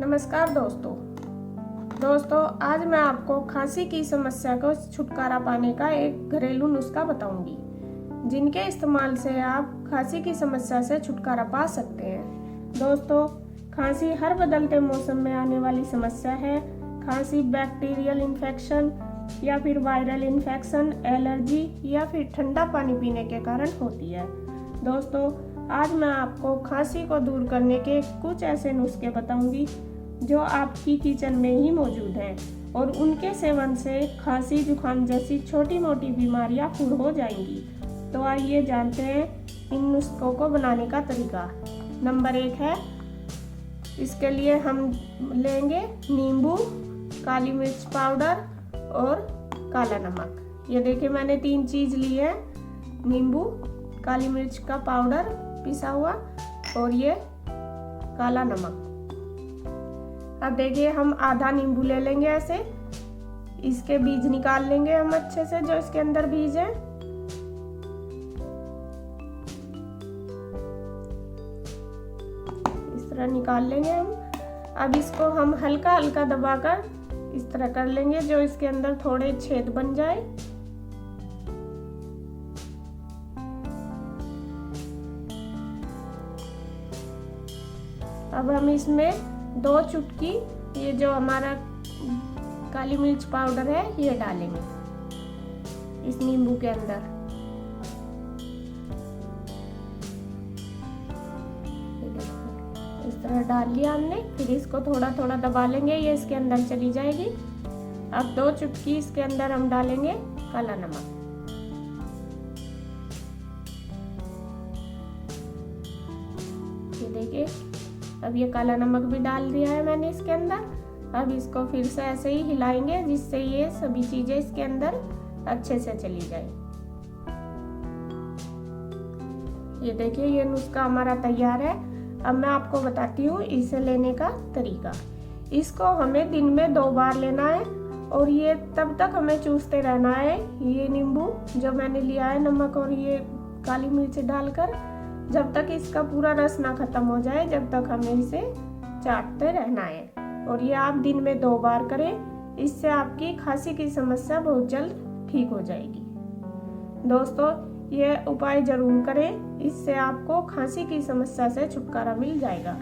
नमस्कार दोस्तों आज मैं आपको खांसी की समस्या को छुटकारा पाने का एक घरेलू नुस्खा बताऊंगी जिनके इस्तेमाल से आप खांसी की समस्या से छुटकारा पा सकते हैं। दोस्तों, खांसी हर बदलते मौसम में आने वाली समस्या है। खांसी बैक्टीरियल इन्फेक्शन या फिर वायरल इन्फेक्शन, एलर्जी या फिर ठंडा पानी पीने के कारण होती है। दोस्तों, आज मैं आपको खांसी को दूर करने के कुछ ऐसे नुस्खे बताऊंगी जो आपकी किचन में ही मौजूद हैं और उनके सेवन से खांसी जुकाम जैसी छोटी मोटी बीमारियां दूर हो जाएंगी। तो आइए जानते हैं इन नुस्खों को बनाने का तरीका। नंबर 1 है, इसके लिए हम लेंगे नींबू, काली मिर्च पाउडर और काला नमक। ये देखिए मैंने 3 चीज़ ली है, नींबू, काली मिर्च का पाउडर पिसा हुआ और ये काला नमक। अब देखिए हम आधा नींबू ले लेंगे ऐसे, इसके बीज निकाल लेंगे हम अच्छे से, जो इसके अंदर बीज है। इस तरह निकाल लेंगे हम। अब इसको हम हल्का हल्का दबाकर इस तरह कर लेंगे जो इसके अंदर थोड़े छेद बन जाए। अब हम इसमें 2 चुटकी ये जो हमारा काली मिर्च पाउडर है ये डालेंगे इस नींबू के अंदर। इस तरह डाल लिया हमने। फिर इसको थोड़ा थोड़ा दबा लेंगे, ये इसके अंदर चली जाएगी। अब 2 चुटकी इसके अंदर हम डालेंगे काला नमक। ये देखिए अब ये काला नमक भी डाल दिया है मैंने इसके अंदर। अब इसको फिर से ऐसे ही हिलाएंगे जिससे ये सभी चीजें इसके अंदर अच्छे से चली जाए। ये देखिए ये नुस्खा हमारा तैयार है। अब मैं आपको बताती हूँ इसे लेने का तरीका। इसको हमें दिन में 2 बार लेना है और ये तब तक हमें चूसते रहना है। ये नींबू जो मैंने लिया है, नमक और ये काली मिर्च डालकर, जब तक इसका पूरा रस ना खत्म हो जाए, जब तक हमें इसे चाटते रहना है। और ये आप दिन में 2 बार करें, इससे आपकी खांसी की समस्या बहुत जल्द ठीक हो जाएगी। दोस्तों, ये उपाय जरूर करें, इससे आपको खांसी की समस्या से छुटकारा मिल जाएगा।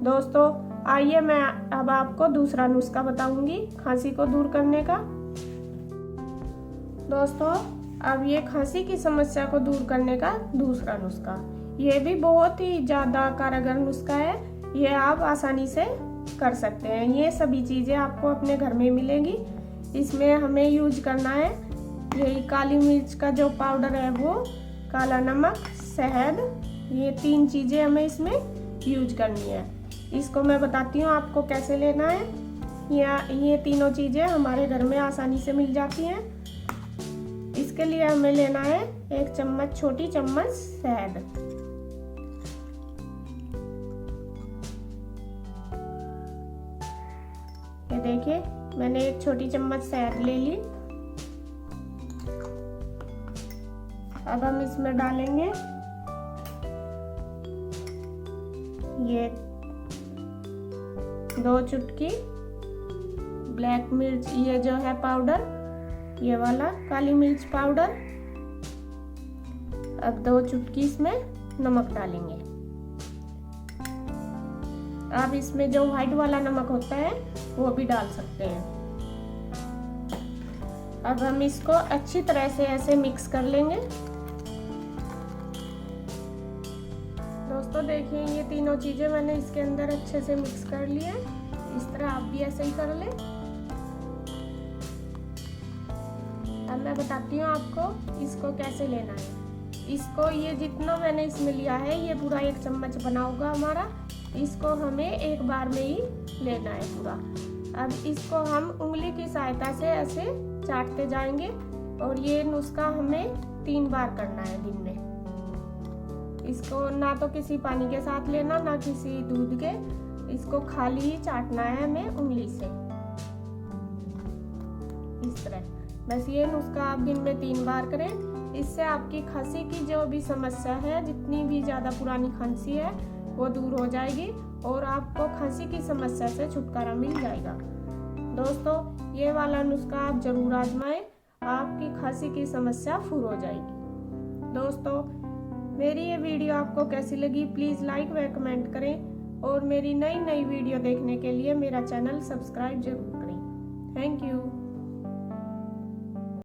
दोस्तों, आइए मैं अब आपको दूसरा नुस्खा बताऊंगी खांसी को दूर करने का। दोस्तों, अब ये खांसी की समस्या को दूर करने का दूसरा नुस्खा, ये भी बहुत ही ज्यादा कारगर नुस्खा है। ये आप आसानी से कर सकते हैं। ये सभी चीजें आपको अपने घर में मिलेंगी। इसमें हमें यूज करना है यही काली मिर्च का जो पाउडर है वो, काला नमक, शहद, ये 3 चीजें हमें इसमें यूज करनी है। इसको मैं बताती हूँ आपको कैसे लेना है। ये तीनों चीजें हमारे घर में आसानी से मिल जाती हैं। इसके लिए हमें लेना है 1 चम्मच, छोटी चम्मच शहद। ये देखिए मैंने 1 छोटी चम्मच शहद ले ली। अब हम इसमें डालेंगे ये 2 चुटकी ब्लैक मिर्च, ये जो है पाउडर, ये वाला काली मिर्च पाउडर। अब 2 चुटकी इसमें नमक डालेंगे। आप इसमें जो व्हाइट वाला नमक होता है वो भी डाल सकते हैं। अब हम इसको अच्छी तरह से ऐसे मिक्स कर लेंगे। दोस्तों देखिए ये तीनों चीजें मैंने इसके अंदर अच्छे से मिक्स कर ली है। इस तरह आप भी ऐसे ही कर लें। अब मैं बताती हूँ आपको इसको कैसे लेना है। इसको ये जितना मैंने इसमें लिया है ये पूरा 1 चम्मच बना होगा हमारा। इसको हमें एक बार में ही लेना है पूरा। अब इसको हम उंगली की सहायता से ऐसे चाटते जाएंगे और ये नुस्खा हमें 3 बार करना है दिन में। इसको ना तो किसी पानी के साथ लेना, ना किसी दूध के, इसको खाली ही चाटना है हमें उंगली से, इस तरह। बस ये नुस्खा आप दिन में 3 बार करें। इससे आपकी खांसी की जो भी समस्या है, जितनी भी ज़्यादा पुरानी खांसी है, वो दूर हो जाएगी और आपको खांसी की समस्या से छुटकारा मिल जाएगा। दोस्तों, ये वाला नुस्खा आप जरूर आजमाएं, आपकी खांसी की समस्या दूर हो जाएगी। दोस्तों, मेरी ये वीडियो आपको कैसी लगी प्लीज़ लाइक व कमेंट करें और मेरी नई वीडियो देखने के लिए मेरा चैनल सब्सक्राइब जरूर करें। Thank you.